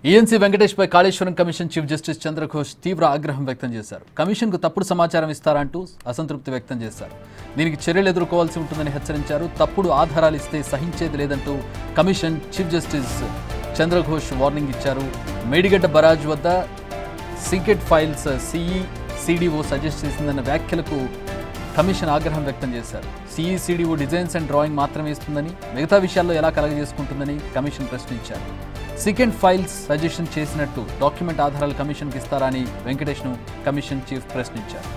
ENC వెంకటేష్పై Kaleshwaram commission chief justice Chandra Ghose తీవ్ర ఆగ్రహం వ్యక్తం చేశారు. కమిషన్కు తప్పుడు సమాచారం ఇస్తారంటూ అసంతృప్తి వ్యక్తం చేశారు. దీనికి చర్యలు ఎదుర్కోవాల్సి ఉంటుందని హెచ్చరించారు. తప్పుడు ఆధారాలు ఇస్తే సహించేది లేదంటూ commission chief justice Chandra Ghose warning ఇచ్చారు. మేడిగడ్డ బరాజ్ వద్ద సీక్రెట్ ఫైల్స్ సిఈసిడిఓ సజెస్ట్ చేసిందన్న వ్యాఖ్యలకు కమిషన్ ఆగ్రహం వ్యక్తం చేశారు. సిఈసిడిఓ డిజైన్స్ అండ్ డ్రాయింగ్ మాత్రమే ఇస్తుందని, మిగతా విషయాల్లో ఎలా కలగజేసుకుంటుందని కమిషన్ ప్రశ్నించారు. సీక్రెట్ ఫైల్స్ సజెషన్ చేసినట్టు డాక్యుమెంట్ ఆధారాలు కమిషన్కి ఇస్తారా అని వెంకటేష్ను కమిషన్ చీఫ్ ప్రశ్నించారు.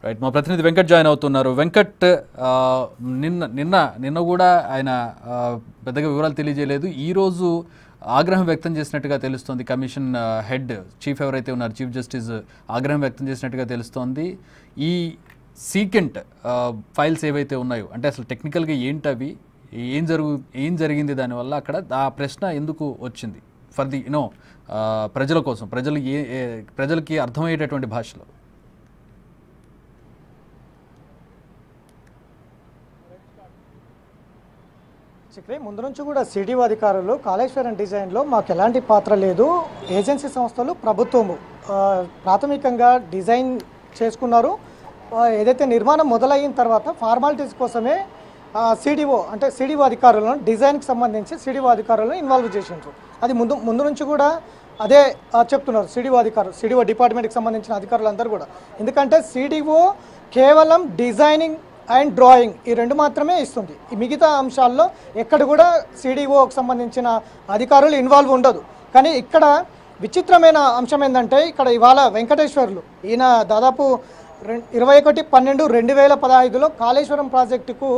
రైట్, మా ప్రతినిధి వెంకట్ జాయిన్ అవుతున్నారు. వెంకట్, నిన్న కూడా ఆయన పెద్దగా వివరాలు తెలియజేయలేదు. ఈరోజు ఆగ్రహం వ్యక్తం చేసినట్టుగా తెలుస్తోంది. కమిషన్ హెడ్ చీఫ్ ఎవరైతే ఉన్నారు, చీఫ్ జస్టిస్ ఆగ్రహం వ్యక్తం చేసినట్టుగా తెలుస్తోంది. ఈ సీక్రెట్ ఫైల్స్ ఏవైతే ఉన్నాయో, అంటే అసలు టెక్నికల్గా ఏంటవి, ఏం జరిగింది దానివల్ల, అక్కడ ఆ ప్రశ్న ఎందుకు వచ్చింది ఫర్ ది ప్రజల కోసం, ప్రజలకి అర్థమయ్యేటటువంటి భాషలో? ముందు నుంచి కూడా సిడిఓ అధికారులు కాళేశ్వరం డిజైన్లో మాకు ఎలాంటి పాత్ర లేదు, ఏజెన్సీ సంస్థలు ప్రభుత్వము ప్రాథమికంగా డిజైన్ చేసుకున్నారు. ఏదైతే నిర్మాణం మొదలైన తర్వాత ఫార్మాలిటీస్ కోసమే సిడిఓ అధికారులను, డిజైన్కి సంబంధించి సిడిఓ అధికారులను ఇన్వాల్వ్ చేసిండ్రు. అది ముందు నుంచి కూడా అదే చెప్తున్నారు సిడిఓ డిపార్ట్మెంట్కి సంబంధించిన అధికారులందరూ కూడా. ఎందుకంటే సిడిఓ కేవలం డిజైనింగ్ అండ్ డ్రాయింగ్ ఈ రెండు మాత్రమే ఇస్తుంది. ఈ మిగతా అంశాల్లో ఎక్కడ కూడా సిడిఓకి సంబంధించిన అధికారులు ఇన్వాల్వ్ ఉండదు. కానీ ఇక్కడ విచిత్రమైన అంశం ఏంటంటే, ఇక్కడ ఇవాళ వెంకటేశ్వర్లు ఈయన దాదాపు 21/12/2015లో కాళేశ్వరం ప్రాజెక్టుకు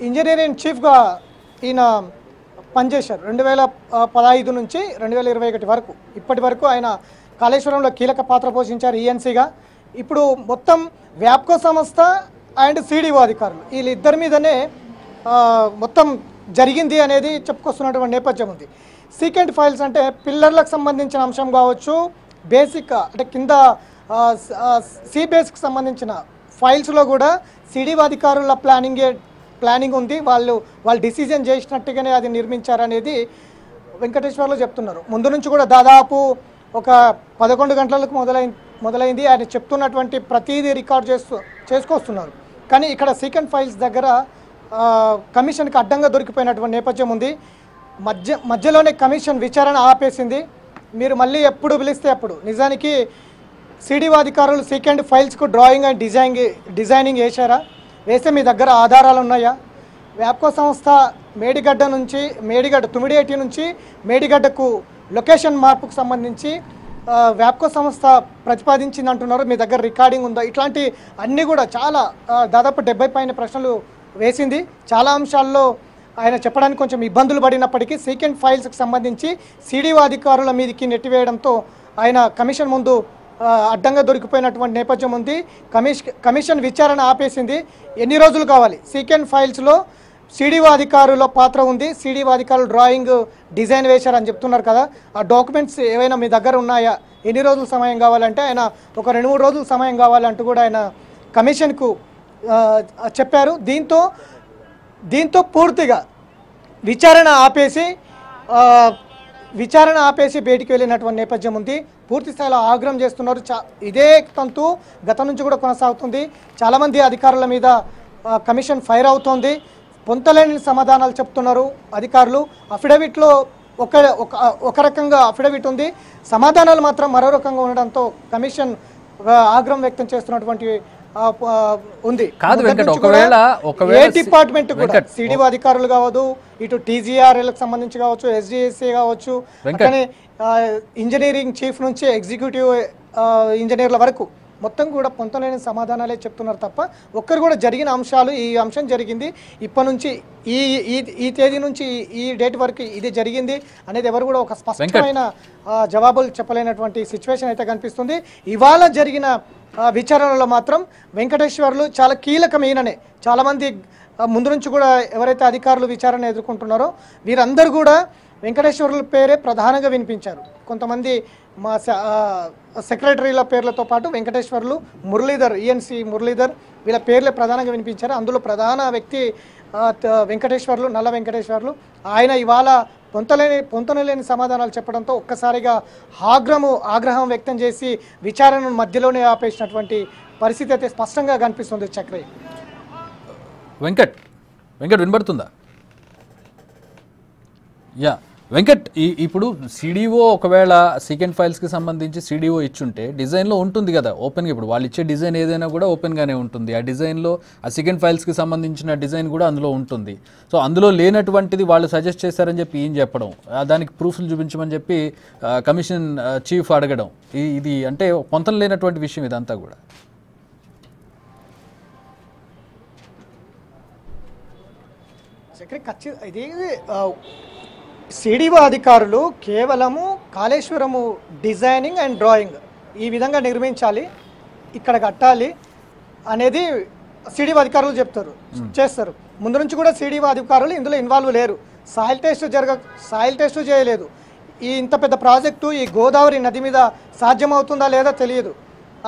ఇంజనీరింగ్ చీఫ్గా ఈయన పనిచేశారు. 2015 నుంచి 2021 వరకు, ఇప్పటి వరకు ఆయన కాళేశ్వరంలో కీలక పాత్ర పోషించారు ఈఎన్సీగా. ఇప్పుడు మొత్తం వ్యాప్కో సంస్థ అండ్ సిడిఓ అధికారులు వీళ్ళిద్దరి మీదనే మొత్తం జరిగింది అనేది చెప్పుకొస్తున్నటువంటి నేపథ్యం ఉంది. సీక్రెట్ ఫైల్స్ అంటే పిల్లర్లకు సంబంధించిన అంశం కావచ్చు, బేసిక్ అంటే కింద బేస్కి సంబంధించిన ఫైల్స్లో కూడా సిడిఓ అధికారుల ప్లానింగ్ ఉంది. వాళ్ళు డిసిజన్ చేసినట్టుగానే అది నిర్మించారనేది వెంకటేశ్వర్లో చెప్తున్నారు. ముందు నుంచి కూడా దాదాపు ఒక 11 గంటలకు మొదలైంది. ఆయన చెప్తున్నటువంటి ప్రతిదీ రికార్డ్ చేసుకొస్తున్నారు. కానీ ఇక్కడ సీక్రెట్ ఫైల్స్ దగ్గర కమిషన్కి అడ్డంగా దొరికిపోయినటువంటి నేపథ్యం ఉంది. మధ్యలోనే కమిషన్ విచారణ ఆపేసింది. మీరు మళ్ళీ ఎప్పుడు పిలిస్తే అప్పుడు. నిజానికి సిడిఓ అధికారులు సీక్రెట్ ఫైల్స్కు డ్రాయింగ్ అండ్ డిజైనింగ్ వేస్తే మీ దగ్గర ఆధారాలు ఉన్నాయా? వ్యాప్కో సంస్థ తుమ్మిడియేటి నుంచి మేడిగడ్డకు లొకేషన్ మార్పుకు సంబంధించి వ్యాప్కో సంస్థ ప్రతిపాదించింది అంటున్నారు. మీ దగ్గర రికార్డింగ్ ఉందా? ఇట్లాంటి అన్నీ కూడా చాలా దాదాపు 70 పైన ప్రశ్నలు వేసింది. చాలా అంశాల్లో ఆయన చెప్పడానికి కొంచెం ఇబ్బందులు పడినప్పటికీ సీక్రెట్ ఫైల్స్కి సంబంధించి సిడిఓ అధికారుల మీదకి నెట్టివేయడంతో ఆయన కమిషన్ ముందు అడ్డంగా దొరికిపోయినటువంటి నేపథ్యం ఉంది. కమిషన్ విచారణ ఆపేసింది. ఎన్ని రోజులు కావాలి? సీక్రెట్ ఫైల్స్లో సిడిఓ అధికారుల పాత్ర ఉంది. సిడిఓ అధికారులు డ్రాయింగ్ డిజైన్ వేశారని చెప్తున్నారు కదా, ఆ డాక్యుమెంట్స్ ఏవైనా మీ దగ్గర ఉన్నాయా? ఎన్ని రోజులు సమయం కావాలంటే ఆయన ఒక 2-3 రోజులు సమయం కావాలంటూ కూడా ఆయన కమిషన్కు చెప్పారు. దీంతో పూర్తిగా విచారణ ఆపేసి బయటికి వెళ్ళినటువంటి నేపథ్యం ఉంది. పూర్తి స్థాయిలో ఆగ్రహం చేస్తున్నారు. ఇదే తంతు గతం నుంచి కూడా కొనసాగుతుంది. చాలామంది అధికారుల మీద కమిషన్ ఫైర్ అవుతోంది. పొంతలేని సమాధానాలు చెప్తున్నారు అధికారులు. అఫిడవిట్లో ఒక రకంగా అఫిడవిట్ ఉంది, సమాధానాలు మాత్రం మరో రకంగా ఉండడంతో కమిషన్ ఆగ్రహం వ్యక్తం చేస్తున్నటువంటి ఉంది. ఏ డిపార్ట్మెంట్ కూడా సిడిఓ అధికారులు కావచ్చు, ఇటు టీజీఆర్ఎల్కి సంబంధించి కావచ్చు, ఎస్డిఎస్ఏ కావచ్చు, అట్లనే ఇంజనీరింగ్ చీఫ్ నుంచి ఎగ్జిక్యూటివ్ ఇంజనీర్ల వరకు మొత్తం కూడా పొంతలేని సమాధానాలే చెప్తున్నారు తప్ప ఒక్కరు కూడా జరిగిన అంశాలు, ఈ అంశం జరిగింది ఇప్పటి నుంచి ఈ తేదీ నుంచి ఈ డేట్ వరకు ఇది జరిగింది అనేది ఎవరు కూడా ఒక స్పష్టమైన జవాబులు చెప్పలేనటువంటి సిచ్యువేషన్ అయితే కనిపిస్తుంది. ఇవాళ జరిగిన విచారణలో మాత్రం వెంకటేశ్వర్లు చాలా కీలకమైననే. చాలామంది ముందు నుంచి కూడా ఎవరైతే అధికారులు విచారణ ఎదుర్కొంటున్నారో వీరందరూ కూడా వెంకటేశ్వర్ల పేరే ప్రధానంగా వినిపించారు. కొంతమంది మా సెక్రటరీల పేర్లతో పాటు వెంకటేశ్వర్లు, మురళీధర్, ఈఎన్సి మురళీధర్ వీళ్ళ పేర్లే ప్రధానంగా వినిపించారు. అందులో ప్రధాన వ్యక్తి వెంకటేశ్వర్లు, నల్ల వెంకటేశ్వర్లు. ఆయన ఇవాళ పొంతనలేని సమాధానాలు చెప్పడంతో ఒక్కసారిగా ఆగ్రహం వ్యక్తం చేసి విచారణను మధ్యలోనే ఆపేసినటువంటి పరిస్థితి అయితే స్పష్టంగా కనిపిస్తుంది. చక్రయ్య, వెంకట్ వినబడుతుందా? యా వెంకట్, ఇప్పుడు సిడిఓ ఒకవేళ సీకెంట్ ఫైల్స్కి సంబంధించి సిడిఓ ఇచ్చుంటే డిజైన్లో ఉంటుంది కదా ఓపెన్గా. ఇప్పుడు వాళ్ళు ఇచ్చే డిజైన్ ఏదైనా కూడా ఓపెన్గానే ఉంటుంది. ఆ డిజైన్లో ఆ సీకెంట్ ఫైల్స్కి సంబంధించిన డిజైన్ కూడా అందులో ఉంటుంది. సో అందులో లేనటువంటిది వాళ్ళు సజెస్ట్ చేశారని చెప్పి ఏం చెప్పడం, దానికి ప్రూఫ్లు చూపించమని చెప్పి కమిషన్ చీఫ్ అడగడం, ఇది అంటే పొంతం లేనటువంటి విషయం ఇదంతా కూడా. ఇది సిడిఓ అధికారులు కేవలము కాళేశ్వరము డిజైనింగ్ అండ్ డ్రాయింగ్ ఈ విధంగా నిర్మించాలి, ఇక్కడ కట్టాలి అనేది సిడిఓ అధికారులు చేస్తారు. ముందు నుంచి కూడా సిడిఓ అధికారులు ఇందులో ఇన్వాల్వ్ లేరు. సాయిల్ టెస్ట్ చేయలేదు. ఇంత పెద్ద ప్రాజెక్టు ఈ గోదావరి నది మీద సాధ్యమవుతుందా లేదా తెలియదు.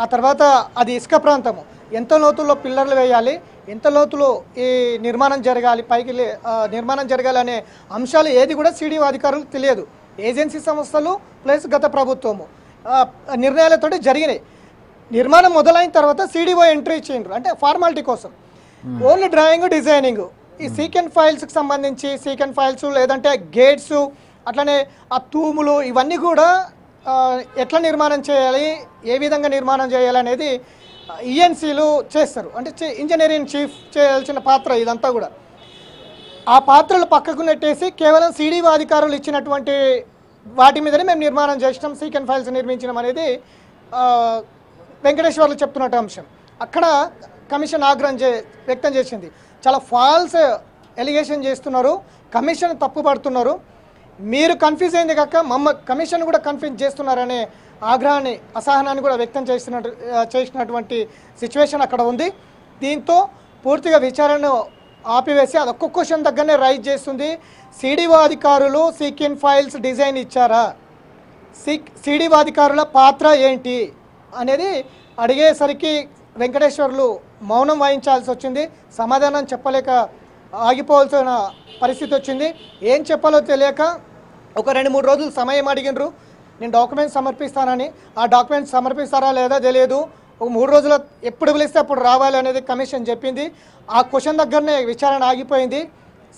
ఆ తర్వాత అది ఇసుక ప్రాంతము, ఎంత లోతుల్లో పిల్లర్లు వేయాలి, ఎంత లోతులో ఈ నిర్మాణం జరగాలి, నిర్మాణం జరగాలి అనే అంశాలు ఏది కూడా సిడిఓ అధికారులకు తెలియదు. ఏజెన్సీ సంస్థలు ప్లస్ గత ప్రభుత్వము నిర్ణయాలతో జరిగినాయి. నిర్మాణం మొదలైన తర్వాత సిడిఓ ఎంట్రీ చేయండి అంటే ఫార్మాలిటీ కోసం. ఓన్లీ డ్రాయింగ్, డిజైనింగ్, ఈ సీకెంట్ ఫైల్స్కి సంబంధించి సీకెంట్ ఫైల్స్ లేదంటే గేట్స్, అట్లనే ఆ తూములు ఇవన్నీ కూడా ఎట్లా నిర్మాణం చేయాలి, ఏ విధంగా నిర్మాణం చేయాలి అనేది ఈఎన్సీలు చేస్తారు. అంటే ఇంజనీరింగ్ చీఫ్ చేయాల్సిన పాత్ర ఇదంతా కూడా. ఆ పాత్రలు పక్కకు నెట్టేసి కేవలం సిడిఓ అధికారులు ఇచ్చినటువంటి వాటి మీదనే మేము నిర్మాణం చేసినాం, సీకెంట్ ఫైల్స్ నిర్మించినాం అనేది వెంకటేశ్వర్లు చెప్తున్నట్టు అంశం. అక్కడ కమిషన్ ఆగ్రహం వ్యక్తం చేసింది. చాలా ఫాల్స్ ఎలిగేషన్ చేస్తున్నారు, కమిషన్ తప్పుపడుతున్నారు, మీరు కన్ఫ్యూజ్ అయింది కాక కమిషన్ కూడా కన్ఫ్యూజ్ చేస్తున్నారనే ఆగ్రహాన్ని, అసహనాన్ని కూడా వ్యక్తం చేసినటువంటి సిచ్యువేషన్ అక్కడ ఉంది. దీంతో పూర్తిగా విచారణను ఆపివేసి అది ఒక్కొక్క క్వశ్చన్ దగ్గరనే రైజ్ చేస్తుంది. సిడిఓ అధికారులు సీకెంట్ ఫైల్స్ డిజైన్ ఇచ్చారా, సిడిఓ అధికారుల పాత్ర ఏంటి అనేది అడిగేసరికి వెంకటేశ్వర్లు మౌనం వహించాల్సి వచ్చింది. సమాధానం చెప్పలేక ఆగిపోవాల్సిన పరిస్థితి వచ్చింది. ఏం చెప్పాలో తెలియక ఒక 2-3 రోజులు సమయం అడిగినరు. నేను డాక్యుమెంట్స్ సమర్పిస్తానని, ఆ డాక్యుమెంట్స్ సమర్పిస్తారా లేదా తెలియదు. ఒక 3 రోజుల ఎప్పుడు పిలిస్తే అప్పుడు రావాలి అనేది కమిషన్ చెప్పింది. ఆ క్వశ్చన్ దగ్గరనే విచారణ ఆగిపోయింది.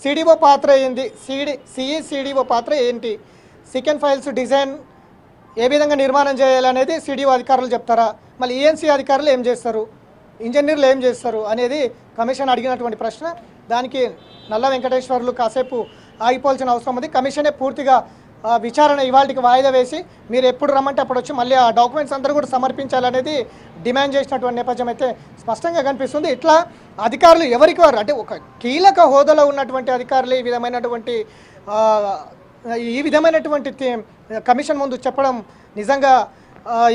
సిడిఓ పాత్ర ఏంది, సిడిఓ పాత్ర ఏంటి, సీకెంట్ ఫైల్స్ డిజైన్ ఏ విధంగా నిర్మాణం చేయాలనేది సిడిఓ అధికారులు చెప్తారా, మళ్ళీ ఈఎన్సీ అధికారులు ఏం చేస్తారు, ఇంజనీర్లు ఏం చేస్తారు అనేది కమిషన్ అడిగినటువంటి ప్రశ్న. దానికి నల్ల వెంకటేశ్వర్లు కాసేపు ఆగిపోవాల్సిన అవసరం ఉంది. కమిషనే పూర్తిగా విచారణ ఇవాళకి వాయిదా వేసి మీరు ఎప్పుడు రమ్మంటే అప్పుడు వచ్చి మళ్ళీ ఆ డాక్యుమెంట్స్ అందరూ కూడా సమర్పించాలనేది డిమాండ్ చేసినటువంటి నేపథ్యం అయితే స్పష్టంగా కనిపిస్తుంది. ఇట్లా అధికారులు ఎవరికి వారు అంటే ఒక కీలక హోదాలో ఉన్నటువంటి అధికారులు ఈ విధమైనటువంటి కమిషన్ ముందు చెప్పడం నిజంగా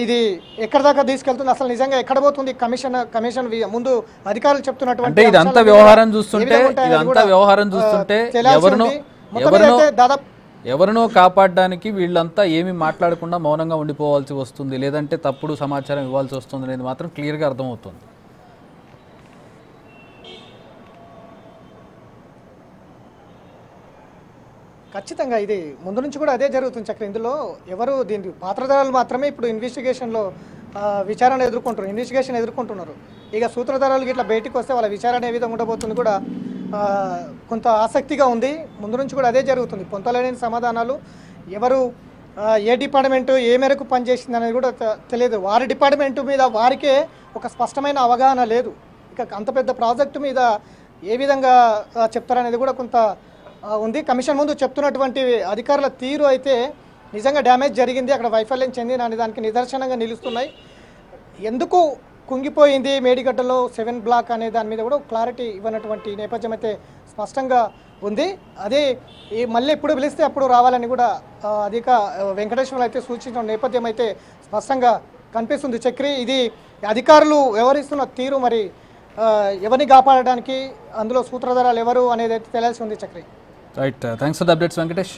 ఇది ఎక్కడి దాకా తీసుకెళ్తుంది, అసలు నిజంగా ఎక్కడ పోతుంది కమిషన్ ముందు అధికారులు చెప్తున్నటువంటి ఇదంతా వ్యవహారం చూస్తుంటే ఎవరినో కాపాడడానికి వీళ్ళంతా ఏమీ మాట్లాడకుండా మౌనంగా ఉండిపోవాల్సి వస్తుంది, లేదంటే తప్పుడు సమాచారం ఇవ్వాల్సి వస్తుంది అనేది మాత్రం క్లియర్గా అర్థమవుతుంది. ఖచ్చితంగా ఇది ముందు నుంచి కూడా అదే జరుగుతుంది చక్ర. ఇందులో ఎవరు దీని పాత్రధారులు మాత్రమే ఇప్పుడు ఇన్వెస్టిగేషన్లో ఇన్వెస్టిగేషన్ ఎదుర్కొంటున్నారు. ఇక సూత్రధారులు ఇట్లా బయటికి వస్తే వాళ్ళ విచారణ ఏ విధంగా ఉండబోతుంది కూడా కొంత ఆసక్తిగా ఉంది. ముందు నుంచి కూడా అదే జరుగుతుంది. పొంతలేని సమాధానాలు, ఎవరు ఏ డిపార్ట్మెంటు ఏ మేరకు పనిచేసింది అనేది కూడా తెలియదు. వారి డిపార్ట్మెంటు మీద వారికే ఒక స్పష్టమైన అవగాహన లేదు. ఇక అంత పెద్ద ప్రాజెక్టు మీద ఏ విధంగా చెప్తారనేది కూడా కొంత ఉంది. కమిషన్ ముందు చెప్తున్నటువంటి అధికారుల తీరు అయితే నిజంగా డ్యామేజ్ జరిగింది, అక్కడ వైఫల్యం చెందిన దానికి నిదర్శనంగా నిలుస్తున్నాయి. ఎందుకు కుంగిపోయింది మేడిగడ్డలో 7 బ్లాక్ అనే దాని మీద కూడా క్లారిటీ ఇవ్వనటువంటి నేపథ్యం అయితే స్పష్టంగా ఉంది. అదే మళ్ళీ ఎప్పుడు పిలిస్తే అప్పుడు రావాలని కూడా వెంకటేశ్వర్లు అయితే సూచించిన నేపథ్యం అయితే స్పష్టంగా కనిపిస్తుంది. చక్రి, ఇది అధికారులు వ్యవహరిస్తున్న తీరు మరి ఎవరిని కాపాడడానికి అందులో సూత్రధారాలు ఎవరు అనేది అయితే తెలియాల్సి ఉంది. Chakri, right, thanks for the updates Venkatesh.